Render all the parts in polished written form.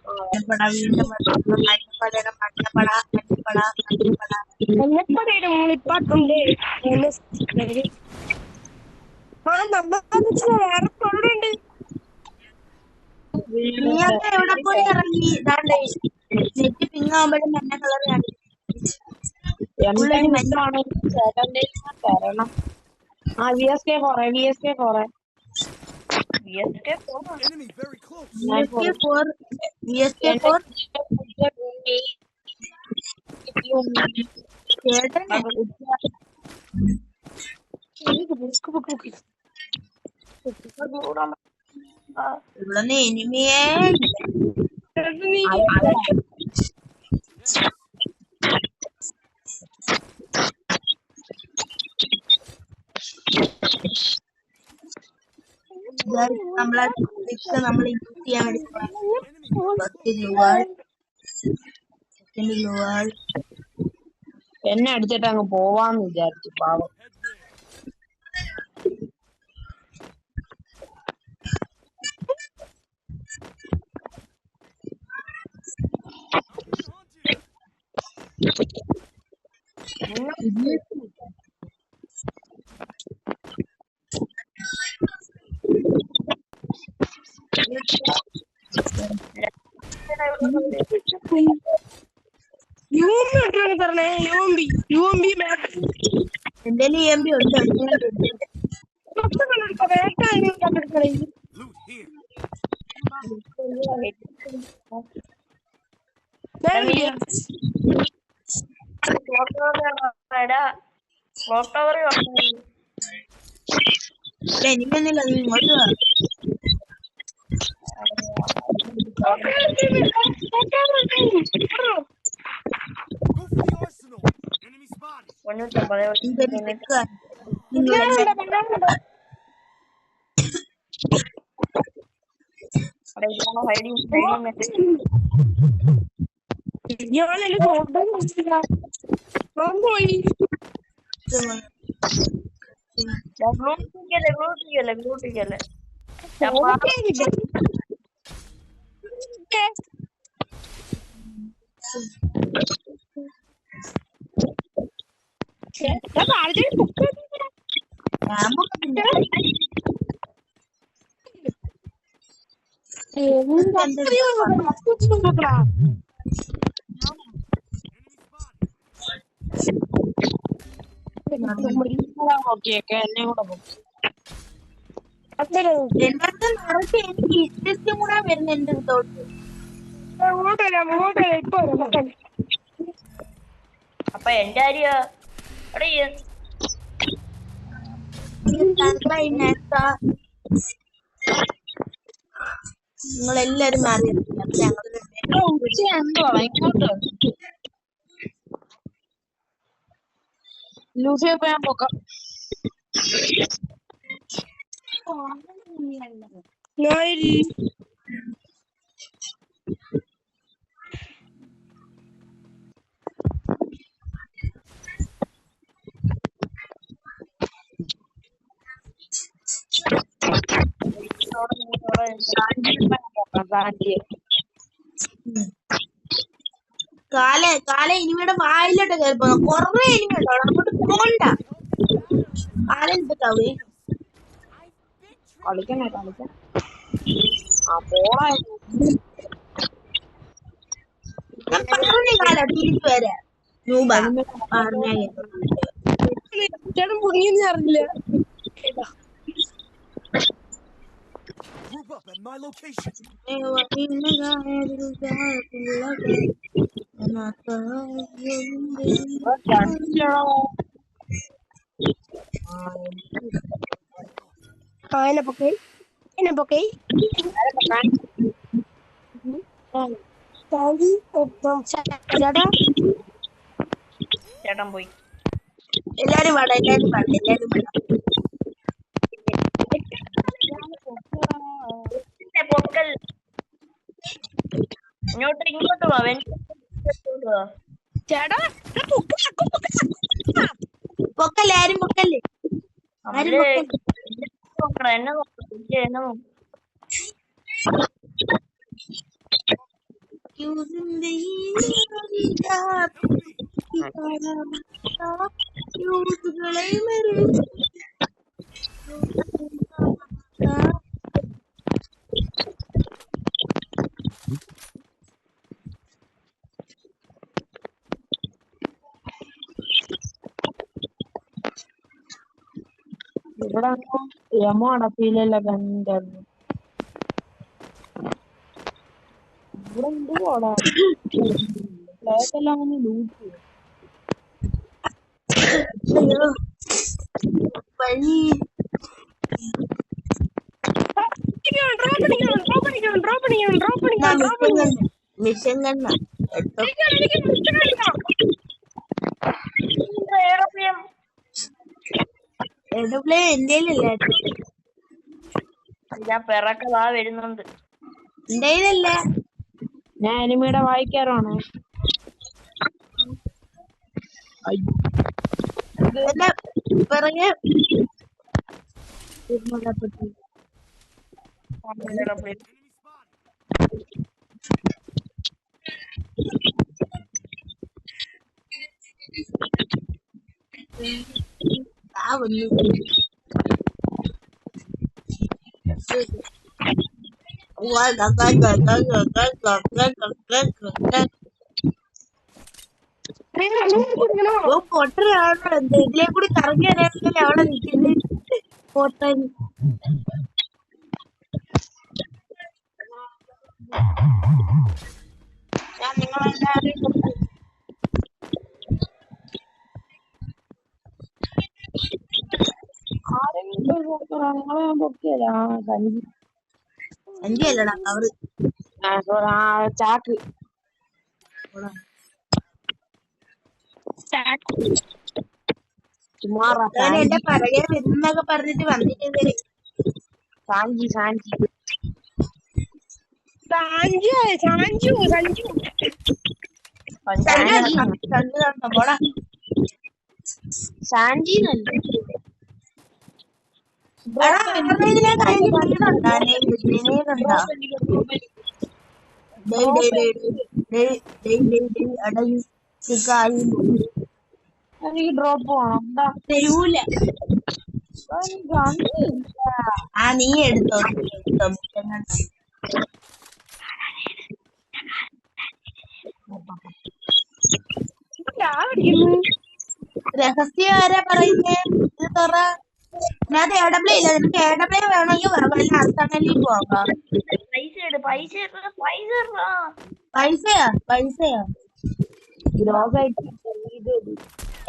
മഞ്ഞപ്പട വീണ്ടും മഞ്ഞപ്പടയുടെ മഞ്ഞപ്പട മഞ്ഞപ്പട മഞ്ഞപ്പട മഞ്ഞപ്പടയുടെ മൂളിപ്പാട്ടുണ്ട്. വേറെ തൊഴുണ്ട്. നീയൊക്കെ എവിടെ പോയി ഇറങ്ങി ഇതാണ്ട് നെറ്റ് പിങ്ങാകുമ്പോഴും മഞ്ഞ കളർ കാണിക്കും. തരണം. VSK കുറെ ഇവിടെ എനിമിയേ നമ്മളെ നമ്മൾ യൂസ് ചെയ്യാൻ വേണ്ടി എന്നെ അടിച്ചിട്ട് അങ്ങ് പോവാന്ന് വിചാരിച്ചു. പാവം. എന്റെ EMP ഉണ്ട്. എനിക്കൊന്നില്ല, നീ ഇങ്ങോട്ട് വാ. അപ്പൊ എന്റെ കാര്യ നിങ്ങളെല്ലാരും മാറി ലൂസിയെ പോയാൻ പോക്കാം. കാല ഇനിമയുടെ വായിലോട്ട് കയറി പോകാം. കൊറേ ഇനിമയുണ്ടോ അങ്ങോട്ട് പോണ്ട. കാലെടുത്തിട്ടാവേ കളിക്കണേ പോളാ. ഞാൻ പറഞ്ഞു കാല തിരിച്ചു വരാ. ചേട്ടൻ പുതിയെന്ന് അറിയില്ല. Group up at my location. ചേട്ടൻ പോയി. എല്ലാരും വേണം. പൊക്കൽ ഇങ്ങോട്ട് വാ. ചേട്ടാ പൊക്കല്ലേ, ആരും പൊക്കല്ലേ. എന്നെ ഇവിടെ യമോ അടപ്പില്ലല്ലോ കണ്ടു. ഇവിടെ എന്തുവാടാ ഫ്ലാറ്റെല്ലാം ഒന്ന് ലൂട്ട് ചെയ്യും. മിഷൻ കണ്ണ എന്റെ എന്റെയിലല്ല ഞാൻ പിറക്കതാ വരുന്നുണ്ട്. എന്റെയിലല്ല. ഞാൻ എനിമിയുടെ വായിക്കാറാണ്. എന്റെ പിറകെ പൊട്ടനാണോ എന്ത് ഇതിലെ കൂടി കറങ്ങി വരാനല്ലേ അവിടെ നിൽക്കുന്നത് പൊട്ടൻ. ഞാൻ നിങ്ങളെല്ലാവരെയും നിങ്ങളെ ഞാൻ പൊക്കിയതാ. സഞ്ചി അല്ലടാ കവറ് ചാക്ക് എന്റെ പിറകെ വരുന്നൊക്കെ പറഞ്ഞിട്ട് വന്നിട്ട് ഇതുവരെ. സാഞ്ചി സാഞ്ചി പോടാ സാഞ്ചി എനിക്ക് ഡ്രോപ്പ് പോണം. തരൂല. ആ നീ എടുത്തോ. രഹസ്യം ആരാ പറയുന്നേ? ഇത് തുറ. ഞാൻ എടപ്ലേ ഇല്ല. നിനക്ക് എടപ്ലേ വേണമെങ്കിൽ വല്ല അർത്തണലിൽ പോകാം. പൈസയാ പൈസയാ.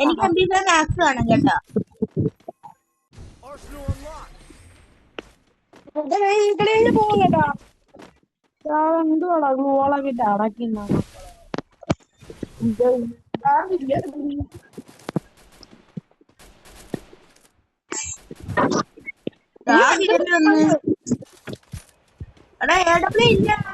എനിക്ക് എംബിന്റെ മാക്സ് വേണം കേട്ടോ. പോകലടാ എന്തുവാടാ ഗോളാക്കിട്ട് അടക്കുന്ന എന്തോ ചെയ്യാനാ?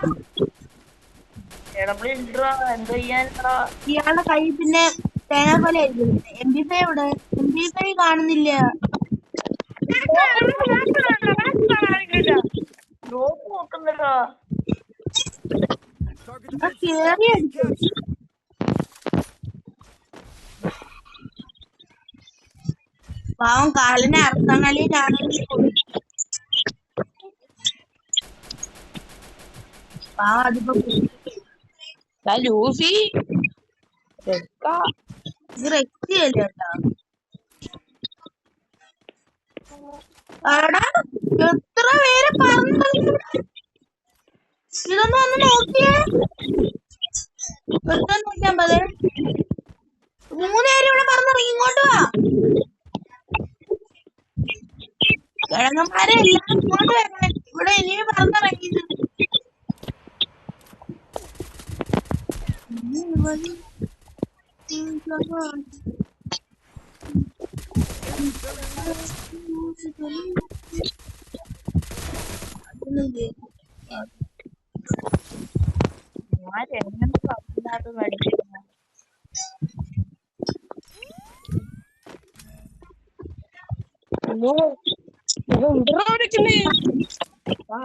ഇയാളുടെ കൈ പിന്നെ തേങ്ങ പോലെ ആയിരിക്കും. MP5 എവിടെ? MP5 കാണുന്നില്ല. ഡ്രോപ്പ് നോക്കുന്നുണ്ടോ? കേറി അടിച്ചു. പാവം കാലിനെ അർത്തണലി ഞാനെങ്കിൽ പാവം അതിപ്പോ ലൂസി ഇത് രക്ഷയല്ല കേട്ടോ. എടാ എത്ര പേര് പറഞ്ഞു. ഇതൊന്നും ഒന്ന് നോക്കിയേ. 150 3 പേര് ഇവിടെ പറഞ്ഞിറങ്ങി. ഇങ്ങോട്ട് വാ കിഴങ്ങന്മാരെ എല്ലാം ഇങ്ങോട്ട് വരണം. ഇവിടെ ഇനിയും പറഞ്ഞിറങ്ങിയത്.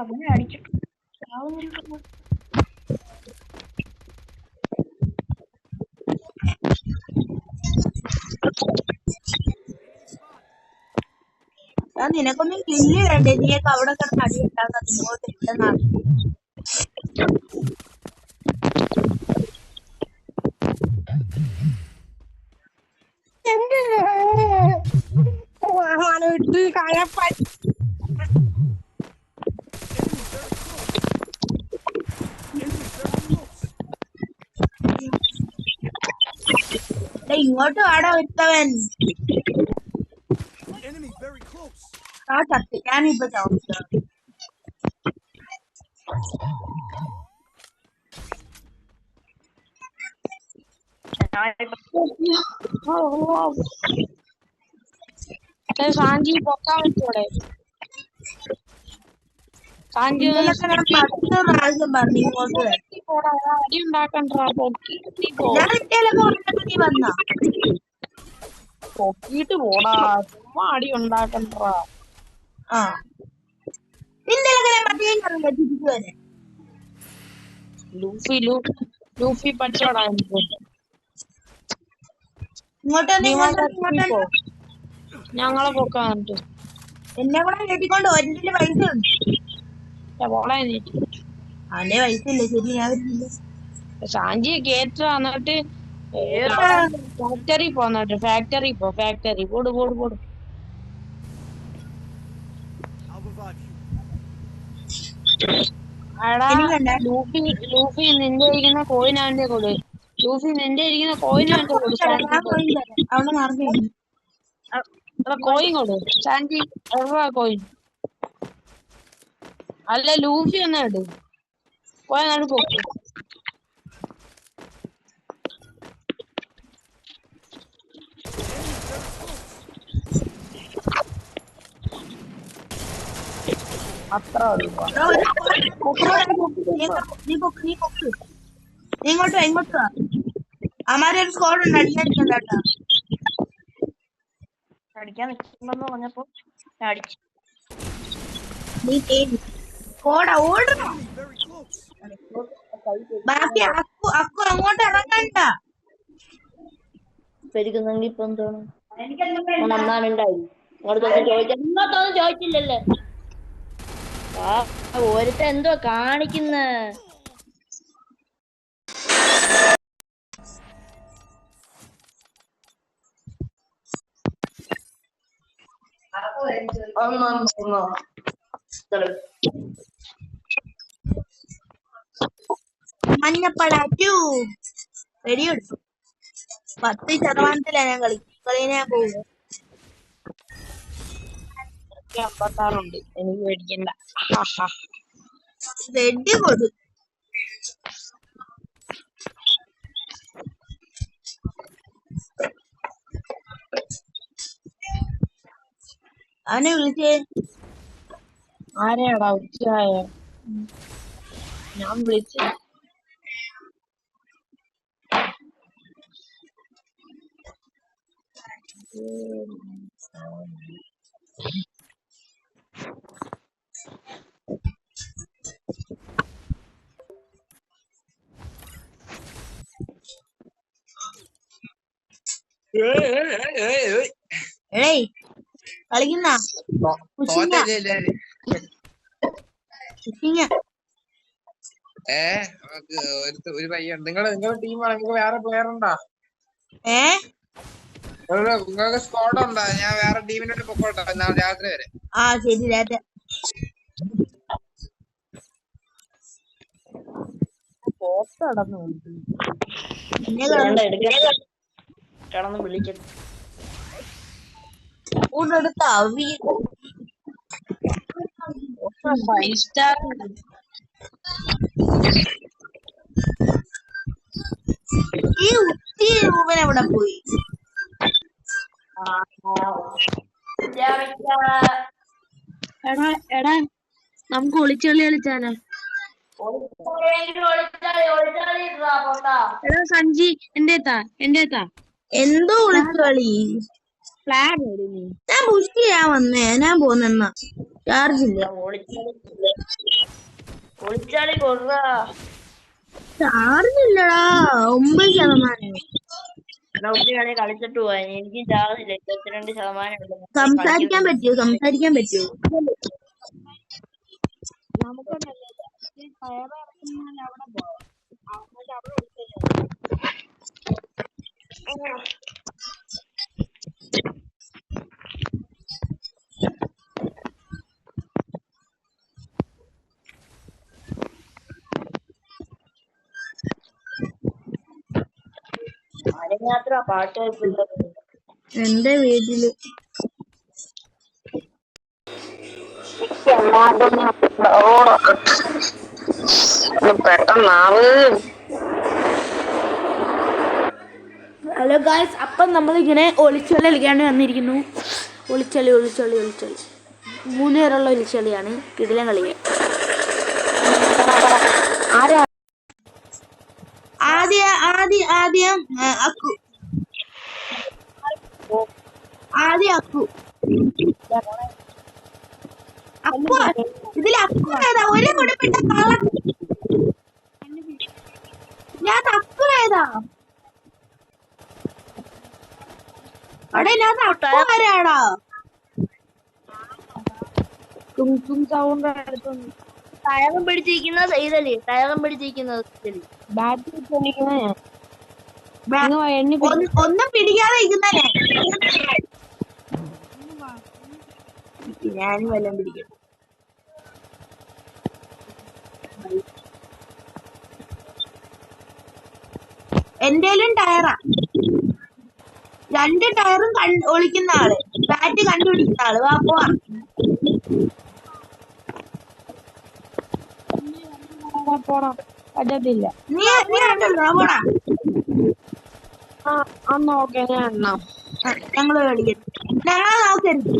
അതിനെ അടിച്ചു. നിനക്കൊന്നും കില്ല് വേണ്ടേ? നീയൊക്കെ അവിടെ കിടന്ന് അടി ഉണ്ടാക്കാൻ ഇങ്ങോട്ട് ഇല്ലെന്നാണ്. ഇങ്ങോട്ട് വാടാ ഒരുത്തവൻ. ആ ചത്തി. ഞാനിപ്പോ ചവിട്ട. സാഞ്ചി പൊക്കാൻ പറ്റൂടെ? സാഞ്ചി ഇന്നലൊക്കെ ഞാൻ 10 പ്രാവശ്യം പറഞ്ഞു ഇങ്ങോട്ട് വരാൻ. അടി ഉണ്ടാക്കണ്ടാ. ഞാൻ ഇന്ത്യയിലൊക്കെ വന്നിട്ട് നീ വന്നാ പൊക്കിട്ട് പോടാ. ചുമ്മാ അടി ഉണ്ടാക്കണ്ടാ. ആ ഇന്ത്യയിലൊക്കെ ഞാൻ പട്ടിയും കറില്ല തിരിച്ചു വരെ. ലൂഫി പച്ചോടാ. ഇങ്ങോട്ട് ഞങ്ങളെ പൊക്കാൻ എന്നെ കൂടെ കേട്ടിക്കൊണ്ട് ഒരിന്റെ പൈസ ഉണ്ട്. അവന്റെ പൈസ ഇല്ല. ശരി ഞാൻ വരുന്നില്ല. സാഞ്ചിയെ കേറ്റ എന്നിട്ട് ഫാക്ടറി പോന്നിട്ട് ഫാക്ടറി പോട് എടാ ലൂഫി നിന്റെ ഇരിക്കുന്ന കോയിൻ അവന്റെ കൊടു. ലൂഫി നിന്റെ ഇരിക്കുന്ന കോയിൻ അവന്റെ കൊടു. കോയിൻ കൊടു സാഞ്ചി. കോയിൻ അല്ല ലൂഫി എന്നാ ഇട്. കോയിനാണ് പൊക്ക്. അത്ര ഇങ്ങോട്ട് അമാരെ ഒരു സ്കോഡ് ഉണ്ട്. അടിക്കാൻ കേട്ടാ. അടിക്കാൻ നിൽക്കുന്നെന്ന് പറഞ്ഞപ്പോ അടിച്ചു. നീ സ്കോഡാ ഓടണം. ബാക്കി അക്കു അങ്ങോട്ട് ഇറങ്ങണ്ട. പെരുകുന്നെങ്കിൽ ഇപ്പൊ എന്താണ് നന്നാനുണ്ടായി. ഇങ്ങോട്ടൊന്നും ചോദിച്ചില്ലല്ലേ. ആ ഒരുത്ത എന്തോ കാണിക്കുന്ന. മഞ്ഞപ്പടാറ്റു വെടിയെടുത്തു. 10% ഞാൻ കളിനെ ഞാൻ പോകും. 56 എനിക്ക് മേടിക്കണ്ട. വെടി കൊടു. അവനെ വിളിച്ചേ. ആരെയാടാ ഉച്ചയായ? ഞാൻ വിളിച്ച കളിക്കുന്ന ഒരു പയ്യൻ നിങ്ങളുടെ ടീമാണെങ്കിൽ വേറെ പ്ലെയർ ഉണ്ടോ? നിങ്ങൾക്ക് സ്കോഡ് ഉണ്ടോ? ഞാൻ വേറെ ടീമിനോട് പൊക്കോട്ടെ നാളെ രാത്രി വരെ. ആ ശരി രാത്രി കിടന്ന് വിളിച്ചത് ഈ ഉച്ചി രൂപൻ എവിടെ പോയി? എടാ നമുക്ക് ഒളിച്ചള്ളി കളിച്ചാലോ? എടാ സഞ്ജി എന്റെ എന്തോ ഒളിച്ചുകളി? ഞാൻ പുഷ് ചെയ്യാൻ വന്നേ. ഞാൻ പോന്നെന്നാ ചാർജ് ഇല്ല. ചാർജ് ഇല്ലടാ. 9%. കളി കളിച്ചിട്ട് പോവാ. എനിക്ക് ചാകുന്നില്ല. 22% ഉണ്ട്. സംസാരിക്കാൻ പറ്റുമോ? സംസാരിക്കാൻ പറ്റുമോ? നമുക്കൊന്നല്ലേ ഫയർ ഇറങ്ങുന്ന അവിടെ പോവാം. എന്നിട്ട് അവിടെ വിളിച്ചല്ലേ. ആരും മാത്രം പാട്ട് കേൾപ്പില്ല. എന്റെ വീട്ടില് പെട്ടെന്നാവ്. ഹലോ ഗായ്സ്, അപ്പം നമ്മളിങ്ങനെ ഒളിച്ചൊളി കളിക്കാണ്ട് വന്നിരിക്കുന്നു. ഒളിച്ചൊളി 3 പേരുള്ള ഒളിച്ചൊളിയാണ്. കിടിലൻ കളിയെ ആദ്യം അക്കു ഇതിൽ അക്കു ഏതാ? ഒരു കുടിപ്പിട്ട കള്ളം. ഞാൻ അക്കു ഏതാ? അവിടെ ഞാൻ അക്കു വരാടാ. സൗണ്ട് എടുത്തൊന്നും ടയറും പിടിച്ചിരിക്കുന്നത് ചെയ്തല്ലേ. ടയറും പിടിച്ചിരിക്കുന്നത് ബാറ്ററി പൊളിക്കുന്ന ഒന്നും പിടിക്കാതെ ഇരിക്കുന്നേ. ഞാനും വല്ലതും പിടിക്കും. എന്തേലും ടയറാ. 2 ടയറും ഒളിക്കുന്ന ആള്, ബാറ്റ് കണ്ടുപിടിക്കുന്ന ആള്. വാ പോവാ. പോടാ പറ്റത്തില്ല. നീ കണ്ടല്ലോ പോടാ. അന്ന് ഓക്കെ ഞാൻ എണ്ണാം. ഞങ്ങള് കളിക്കും. ഞങ്ങളെ നോക്കരുത്.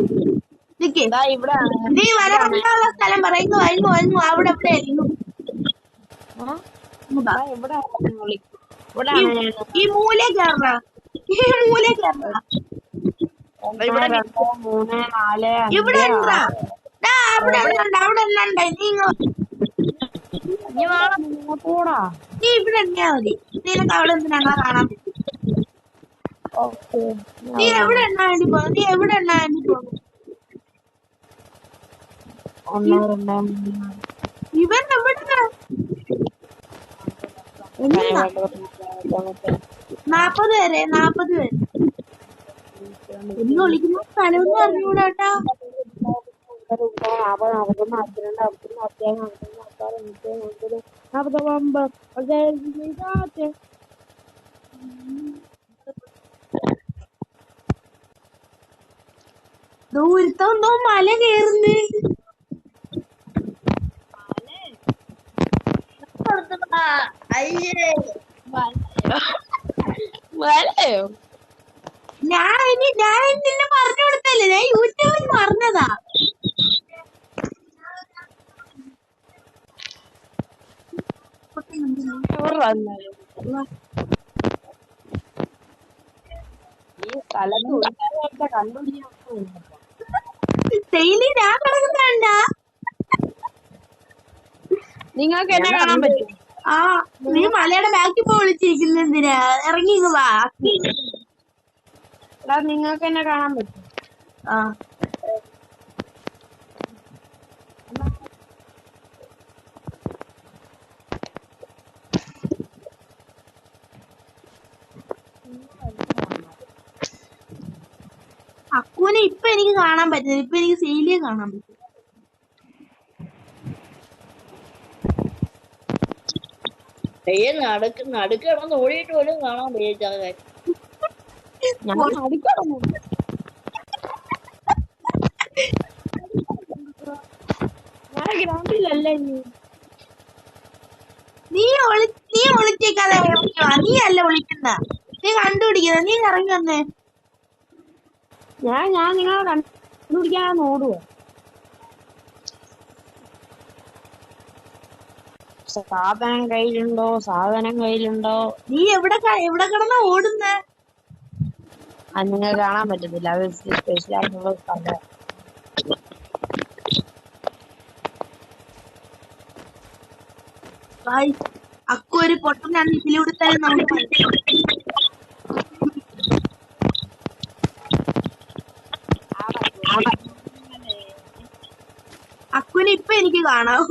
ഇവിടെ നീ വരാനുള്ള സ്ഥലം പറയുന്നു. വരുന്നു അവിടെ എവിടെ ഈ മൂല കേറ. ഇവിടെ 2, 3, 4, 5, ഇവിടെ പോടാ. നീ ഇവിടെ എണ്ണയാ മതി. നിനക്ക് അവിടെ ഞങ്ങളെ കാണാൻ പറ്റും. നീ എവിടെ എണ്ണാൻ വേണ്ടി പോകുന്നു? ഇവൻ എവിടെ 40 പേര് എന്ന് വിളിക്കുന്ന സ്ഥലമൊന്നും അറിഞ്ഞൂടാട്ടാ. ദൂരത്തൊന്നോ മല കയറുന്നേ. ഞാൻ നിന്നെ പറഞ്ഞു കൊടുത്തല്ലേ. ഞാൻ യൂട്യൂബിൽ പറഞ്ഞതാ. ഡെയിലി ഞാൻ കിടക്കുന്നുണ്ട. നിങ്ങൾക്ക് എന്നെ കാണാൻ പറ്റും. നീ മലയുടെ ബാക്കിൽ പോ. വിളിച്ചിരിക്കുന്ന എന്തിനാ? ഇറങ്ങി വാ. നിങ്ങൾക്ക് എന്നെ കാണാൻ പറ്റും. അക്കുവിനെ ഇപ്പൊ എനിക്ക് കാണാൻ പറ്റുന്നത്. ഇപ്പൊ എനിക്ക് സീലിയെ കാണാൻ പറ്റും. നടുക്ക് കിടന്ന് ഓടിയിട്ട് പോലും കാണാൻ പറ്റിയ ഗ്രൗണ്ടിലല്ലേ നീ ഒളിച്ചേക്കാതെ. നീ അല്ല വിളിക്കുന്ന. നീ കണ്ടുപിടിക്കുന്ന. നീ ഇറങ്ങി വന്നേ. ഞാൻ നിങ്ങളെ കണ്ടുപിടിക്കാൻ ഓടുവോ? സാധനം കയ്യിലുണ്ടോ? നീ എവിടെ കിടന്നാ ഓടുന്നേ? അത് നിങ്ങൾക്ക് കാണാൻ പറ്റത്തില്ല. അത് സ്പെഷ്യലായിട്ടുള്ള സ്ഥലം. അക്കു ഒരു പൊട്ടനാണ്. ഇതിലൂടെ തന്നെ നമുക്ക് എനിക്ക് കാണാം.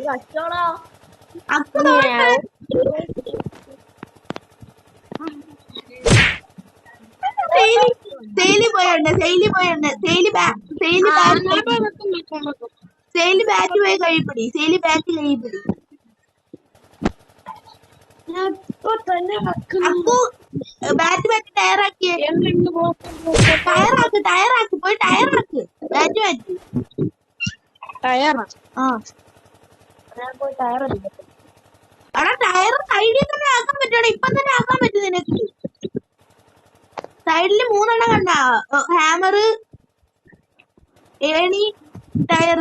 കച്ചോടാ അക്കു തോട്ടെ സെയിലി പോയുണ്ട്. സെയിലി ബാറ്റ് പോയി കഴിപ്പിടി. സെയിലി ബാറ്റ് കഴിപ്പിടി. അക്കു ബാറ്റ് ടയറാക്കിയേ. ടയറാക്ക് പോയി ടയറാക്ക്. ബാറ്റ് ആ എടാ ടയർ സൈഡിൽ തന്നെ ആക്കാൻ പറ്റുവാണ്. ഇപ്പൊ തന്നെ ആക്കാൻ പറ്റും നിനക്ക്. സൈഡില് 3 കണ്ട, ഹാമർ, ഏണി, ടയർ.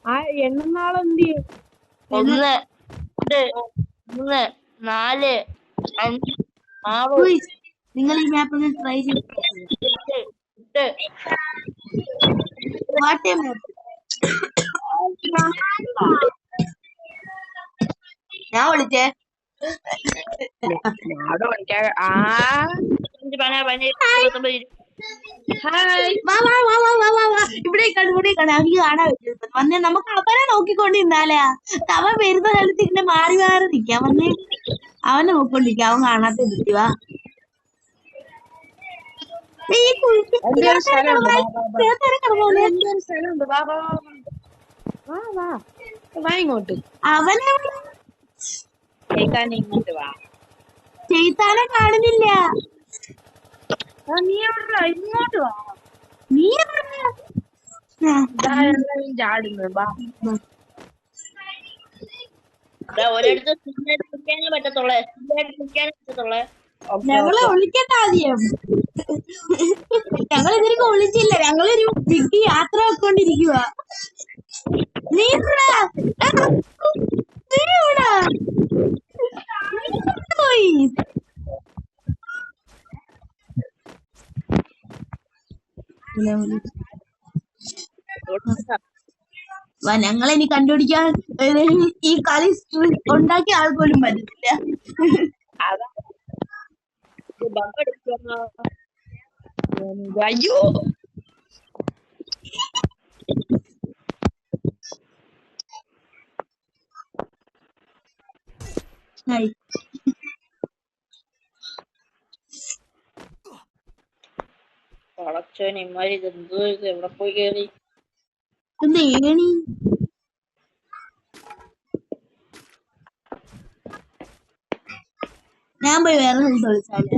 ആ എണ്ണനാളെന്ത് 1 2 3 4 5 6 നിങ്ങൾ ഈ മാപ്പ് ഒന്ന് ട്രൈ ചെയ്ത് 8 വാട്ടേ മാപ്പ്. ഞാൻ വിളിച്ചേ. ഇവിടെ കാണാൻ പറ്റും. വന്നേ നമുക്ക് അവനെ നോക്കിക്കൊണ്ടിരുന്നാലാ. അവൻ വരുന്ന കാലത്ത് ഇങ്ങനെ മാറി നിക്കാം. വന്നേ അവനെ നോക്കിക്കൊണ്ടിരിക്കാം. അവൻ കാണാത്ത വാ. ഇങ്ങോട്ട് അവനെ ഇങ്ങോട്ട് വാ. ചെയ്താനെ കാണുന്നില്ല. നീ എവിടെ ഇങ്ങോട്ട് വാ. നീ ചാടുന്നു. ഒരിടത്ത് നിൽക്കാനേ പറ്റത്തുള്ളേ. ഞങ്ങളെ വിളിക്കട്ടെ ആദ്യം. ഞങ്ങൾ ഇതിനൊക്കെ വിളിച്ചില്ല. ഞങ്ങളൊരു ബിഗ് യാത്ര വെക്കൊണ്ടിരിക്കുക. നീ പോയി ഞങ്ങളെനി കണ്ടുപിടിക്കാൻ ഈ കളി ഉണ്ടാക്കിയ ആൾ പോലും പറ്റത്തില്ല. അയ്യോ പടച്ചോനിമാരി ഇതെന്തോ ഇത് എവിടെ പോയി കേറി. ഏണി ഞാൻ പോയി വേറെ സ്ഥലത്ത് വിളിച്ചാല്.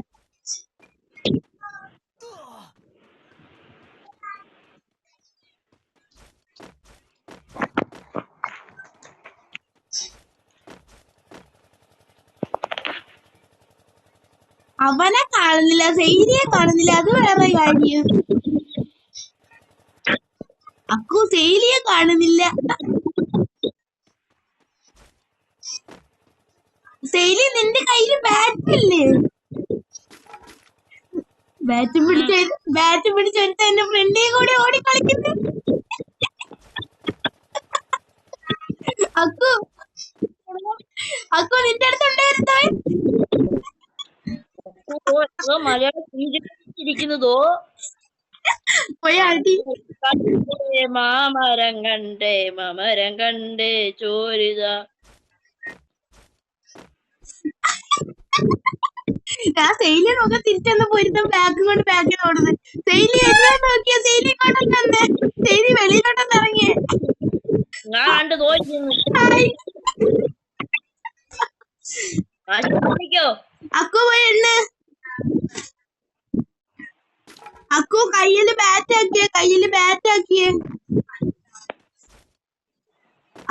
അവനെ കാണുന്നില്ല, സെയിലിയെ കാണുന്നില്ല. അത് വേറെ കാര്യം. അക്കു സെയിലിയെ കാണുന്നില്ല. സെയിലി നിന്റെ കയ്യില് ബാറ്റില്ലേ? ബാറ്റ് പിടിച്ചെടുത്ത് എന്റെ ഫ്രണ്ടിയെ കൂടി ഓടിക്കളിക്കുന്നു. അക്കു നിന്റെ അടുത്തുണ്ടായിരുന്നവൻ മലയാളിക്കുന്നതോ പോയി അടി. മാമരം കണ്ടേ ചോരിത. ഞാൻ സെയിലിയെ നോക്കാൻ തിരിച്ചെന്ന് പോയിരുന്ന ബാഗിൽ ഓടുന്നത്. സെയിലി എന്നെ നോക്കിയ സെയിലി ഇങ്ങോട്ടൊന്ന് തന്നെ. സെയിലി വെളിയിലോട്ടൊന്ന് ഇറങ്ങിയേ. ഞാൻ കണ്ട് തോന്നിക്കുന്നു. അക്കു പോയി എണ്ണ. അക്കു കയ്യില് ബാറ്റ് ആക്കിയേ.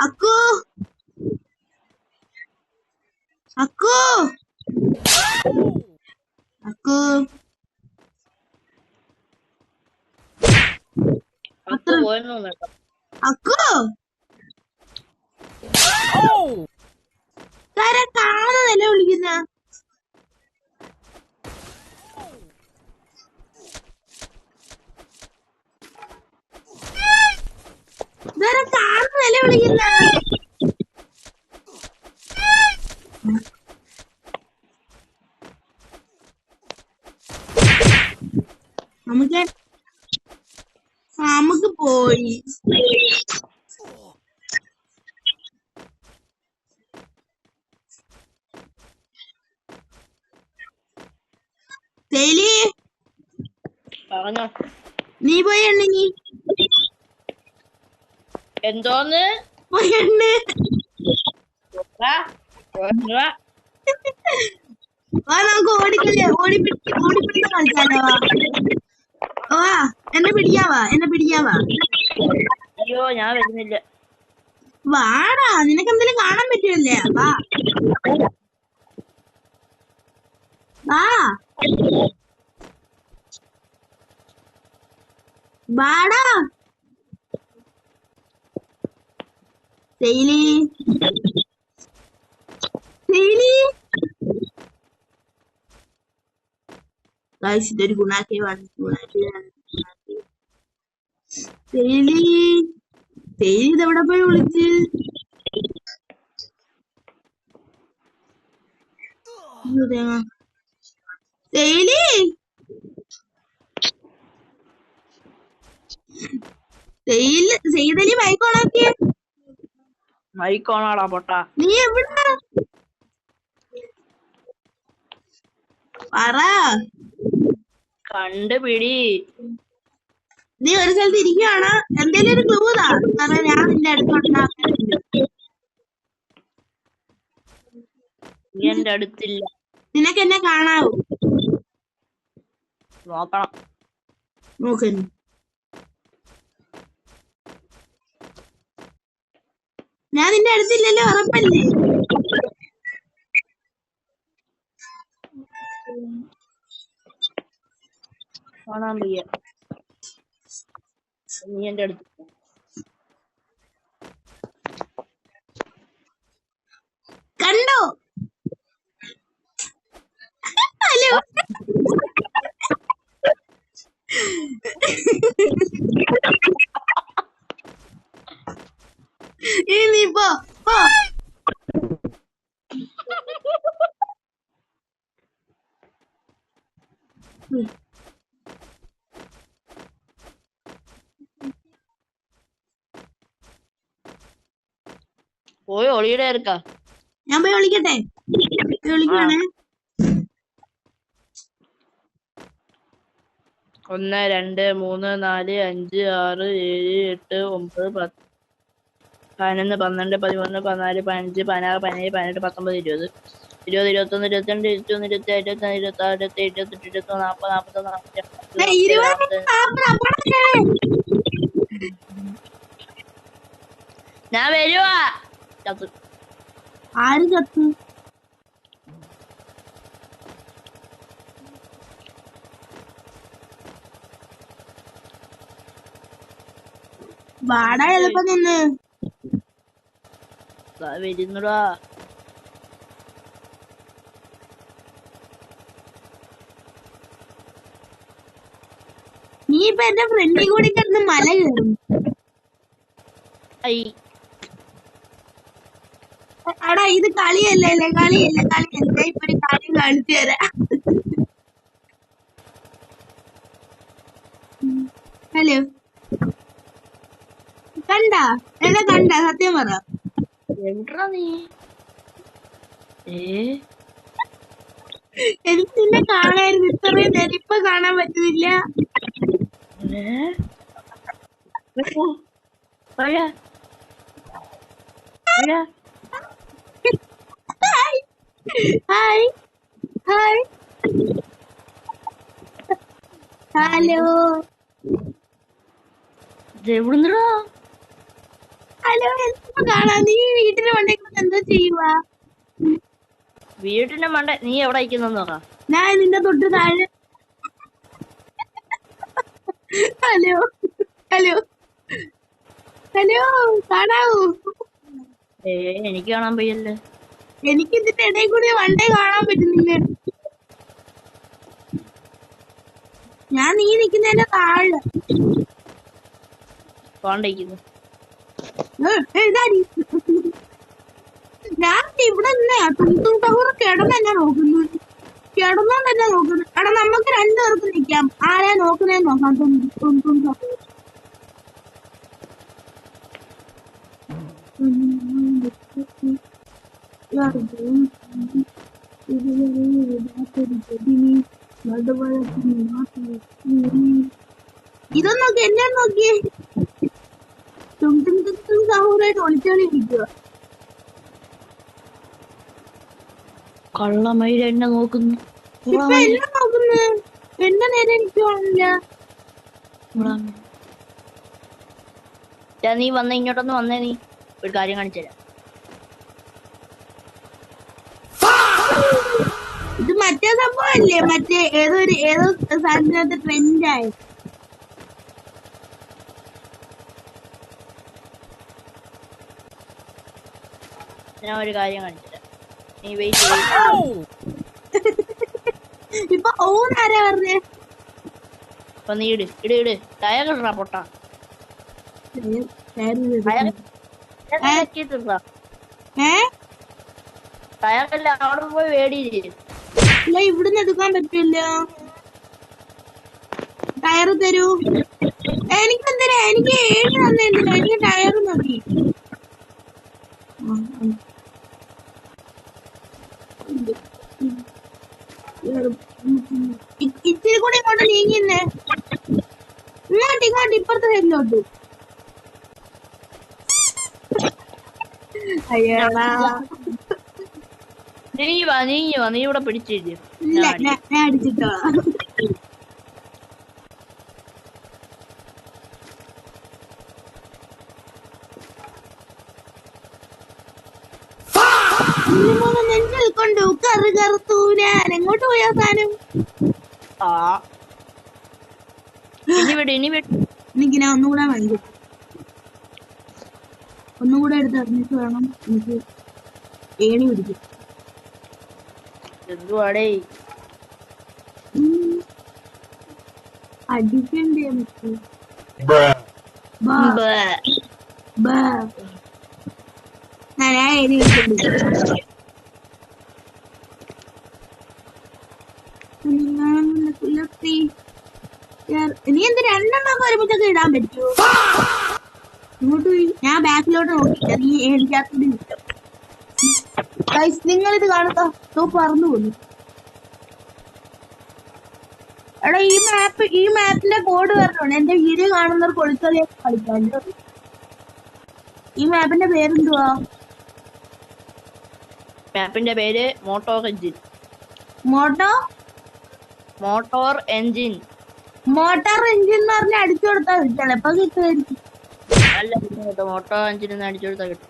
അക്കു അക്കു അക്കു അക്കു കാണുന്നതല്ലേ വിളിക്കുന്ന. കാണുന്നതല്ലേ വിളിക്കുന്ന. നമുക്ക് പറഞ്ഞോ. നീ പോയി എണ്ണ, നീ എന്തോന്ന്? പോയി എണ്ണ. വാ, വാ. വാ നമുക്ക് ഓടിപ്പിടിക്കാൻ കളിച്ചാലോ? വാ എന്നെ പിടിക്കാവാ, എന്നെ പിടിക്കാവാ. അയ്യോ ഞാൻ വരുന്നില്ല. വാടാ, നിനക്ക് എന്തെങ്കിലും കാണാൻ പറ്റുമല്ലേ? വാ വാ വാടാ. സെയിലി സെയിലി ഗൈസ്, ഇതൊരു ഗുണാക്കേവാണ്. സെയിലി ഇതെവിടെ പോയി വിളിച്ച്? സെയിലി സെയ്തലി ബൈക്ക് ഓണാക്കിയ. മൈക്കോണാടാ പൊട്ടാ. നീ എവിടാ? പറ. കണ്ടുപിടി. നീ ഒരു സ്ഥലത്ത് ഇരിക്കുകയാണ്. എന്തേലും ഒരു ക്ലൂ താ. കാരണം ഞാൻ നിന്റെ അടുത്തോട്ടുണ്ടാക്കുന്നുണ്ട്. നീ എന്റെ അടുത്തില്ല. നിനക്ക് എന്നെ കാണാവൂ? നോക്കണം. നോക്കുന്നു. ഞാൻ നിന്റെ അടുത്തില്ലല്ലോ, ഉറപ്പല്ലേ? കാണാൻ വയ്യ. നീ എന്റെ അടുത്ത് കണ്ടോ? ഹലോ. നീ പോ. പോയി ഒളിയുടെ ഇറക്കാ. ഞാൻ പോയി വിളിക്കട്ടെ? വിളിക്കണേ. 1 2 3 4 5 6 7 8 9 10 11 12 13 14 15 16 17 18 19 20 21 22 23 24 25 26 27 28 29 30 41 ഞാൻ വരുവാ. ആര് ചത്തു? വാടാ, എളുപ്പം നിന്ന്. വരുന്നുടാ. നീ ഇപ്പൊ എന്റെ ഫ്രണ്ടിൽ കൂടി കിടന്ന് മല കയറും. എടാ, ഇത് കളിയല്ലേ? കളിയല്ല. ഇപ്പൊ ഒരു കാര്യം കാണിച്ചു തരാം. ഹലോ, എന്നെ കണ്ട? സത്യം പറ. എവിടാ നീ? എനിക്ക് നിന്നെ കാണായിരുന്നു ഇത്രയും നേരം. ഇപ്പൊ കാണാൻ പറ്റുന്നില്ല. Hi hi. ഹലോ എവിടുന്നടാ? ഹലോ, എന്തിപ്പോ കാണാ? നീ വീട്ടിന് വണ്ടേക്കൊണ്ട് എന്താ ചെയ്യുക? വീട്ടിന്റെ മണ്ട നീ എവിടെ അയക്കുന്നു നോക്കാം. ഞാൻ നിന്റെ തൊട്ട് താഴെ. ഹലോ ഹലോ ഹലോ, കാണാവൂ? എനിക്ക് കാണാൻ വയ്യല്ലേ. എനിക്ക് ഇതിന്റെ ഇടയിൽ കൂടി വണ്ടേ കാണാൻ പറ്റുന്നില്ല. ഞാൻ നീ നിക്കുന്നതിന്റെ താഴെ കോണ്ടയ്ക്കുന്നു. ഞാൻ ഇവിടെ തും ടവർ കിടന്നെന്നെ നോക്കുന്നു. കിടന്നോണ്ടെന്നെ നോക്കുന്നു. എടാ, നമുക്ക് രണ്ടുപേർക്ക് നിക്കാം. ആരാ നോക്കുന്നേന്ന് നോക്കാം. തും ടവർ. ഇതൊന്നും നോക്കി എന്നെ നോക്കിയേ സഹോദരായിട്ട് ഒളിച്ചോളി ഇരിക്കുക. കള്ളമയിൽ എന്നെ നോക്കുന്നു. ഇപ്പൊ എന്നെ നോക്കുന്നു. എന്റെ നേരെ എനിക്ക് കാണില്ല. നീ വന്ന ഇങ്ങോട്ടൊന്ന് വന്നേ. നീ ഒരു കാര്യം കാണിച്ചുതരാം. ഇത് മറ്റേ സംഭവല്ലേ, മറ്റേ ഏതോ സാധനത്തിനകത്ത് ട്രെൻഡായി. ഞാൻ ഒരു കാര്യം കാണിച്ചുതരാം. നീ വെയിറ്റ് ചെയ്യും. ഇപ്പൊ ഓന്നാരാ പറഞ്ഞേ? അപ്പൊ നീ ഇട് ഇട് ഇട് ടയർ ഇടാ പൊട്ടാ. ടയറല്ല അവിടെ പോയി വേടിയില്ലേ? ഇല്ല, ഇവിടുന്ന് എടുക്കാൻ പറ്റില്ല. ടയർ തരൂ. എനിക്കെന്തിനാ? എനിക്ക് 7 തന്നെന്തിനാ? എനിക്ക് ടയർ മതി. ഇത്തിരി കൂടി ഇങ്ങോട്ട് നീങ്ങിന്നേ. ഇങ്ങോട്ട് ഇപ്പുറത്തെ സൈഡിലോട്ട്. അയ്യടാ, നീ വാ നീ ഇവിടെ പിടിച്ചില്ലേ? ഇല്ല ഞാൻ അടിച്ചിട്ടോളാം. നെഞ്ചിൽ കൊണ്ടു കറുകറുത്തു ഞാൻ. എങ്ങോട്ട് പോയാ സാധനം? എനിക്ക് ഞാൻ ഒന്നുകൂടെ വാങ്ങിക്കും. ഒന്നുകൂടെ എടുത്ത് അറിഞ്ഞിട്ട് വേണം എനിക്ക് ഏണി പിടിക്കും. എന്തുവാടേ അടിക്കണ്ടേ നമുക്ക്? ഞാൻ ഏണി പിടിക്കുന്നു. നീ എന്ത് 2 എണ്ണം ഒരുമിച്ചൊക്കെ ഇടാൻ പറ്റുമോ? ഇങ്ങോട്ട് പോയി. ഞാൻ ബാക്കിലോട്ട് നോക്കില്ല. നീ ഏണിക്കകത്തോട്ട് നിൽക്കും. നിങ്ങൾ ഇത് കാണുക. പറന്നു പോന്നു. എടാ, ഈ മാപ്പിന്റെ കോഡ് പറഞ്ഞോണ്ട് എന്റെ വീഡിയോ കാണുന്നവർ പൊളിച്ചറിയാൻ കളിക്കാൻ. ഈ മാപ്പിന്റെ പേരെന്തുവാ? മാപ്പിന്റെ പേര് മോട്ടോർ എഞ്ചിൻ. മോട്ടോർ എഞ്ചിൻ എന്ന് പറഞ്ഞ അടിച്ചു കൊടുത്താൽ ചിലപ്പോ കിട്ടുമായിരിക്കും. അല്ല, മോട്ടോർ എഞ്ചിൻ എന്ന് അടിച്ചു കൊടുത്താൽ കിട്ടും.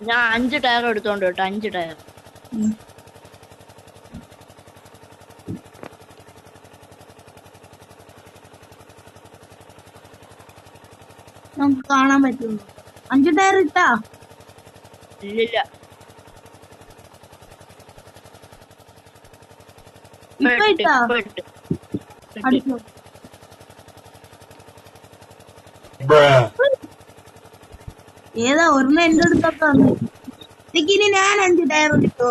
ഞാൻ 5 ടയർ എടുത്തോണ്ട് കേട്ടോ. 5 ടയർ. നമുക്ക് കാണാൻ പറ്റുമോ? 5 ടയർ ഇട്ടാ? ഇല്ലില്ല. ഇപ്പൊ ഇട്ടാ? അടിച്ചോ. ഏതാ ഒരെണ്ണം എന്റെ അടുത്തൊക്കെ വന്നു. ഇനി ഞാൻ 5 ടയർ ഇട്ടോ?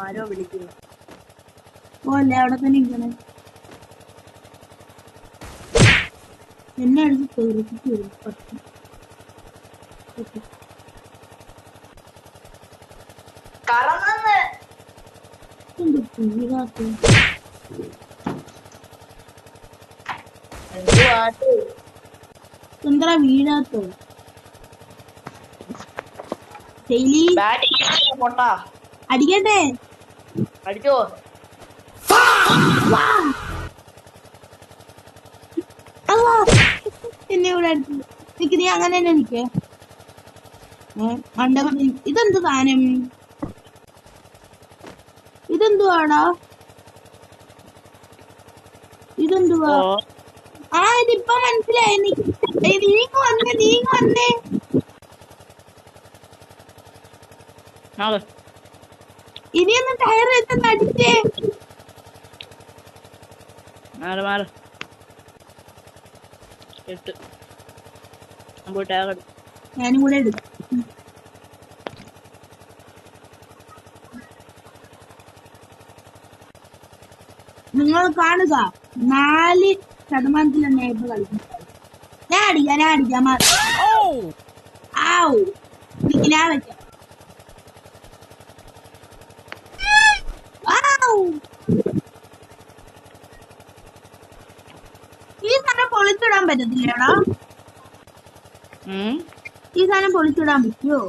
ആരോ വിളിക്കുന്നു. അല്ലേ അവിടെ തന്നെ ഇങ്ങനെ എന്നെ അടിച്ച് തെറിപ്പിച്ചു. എന്താ വീഴാത്തോ? അടിക്കട്ടെ? അടിച്ചോ. എന്നെ ഇവിടെ അടിച്ചു. നിക്ക്, നീ അങ്ങനെ തന്നെ നിക്കേ. ഇതെന്ത് സാധനം? ഇതെന്തുവാടാ? ഇതെന്തുവാ? ഇതിപ്പോ മനസ്സിലായി. നീങ്ങ വന്നേ. ഇനിയൊന്ന് ടയർ വെച്ചൊന്ന് അടിച്ചേ. പോയിട്ട് ആ കട- ഞാനും കൂടെ എടുക്കാം. നിങ്ങൾ കാണുക 4% ഇപ്പൊ കളിക്കുന്നത്. ഞാൻ അടിക്കാം ആവൂ ഞാൻ വെക്കാം. ഈ സാധനം പൊളിച്ചിടാൻ പറ്റത്തില്ലടാ. ഈ സാധനം പൊളിച്ചിടാൻ പറ്റുമോ?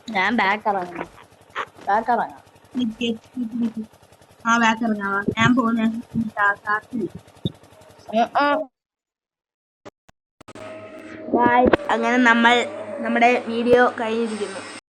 ഞാൻ ബാക്ക് ഇറങ്ങാം. നിക്ക്. ആ ബാക്ക് ഇറങ്ങാവാ. ഞാൻ പോകുന്ന അങ്ങനെ നമ്മുടെ വീഡിയോ കഴിഞ്ഞിരിക്കുന്നു.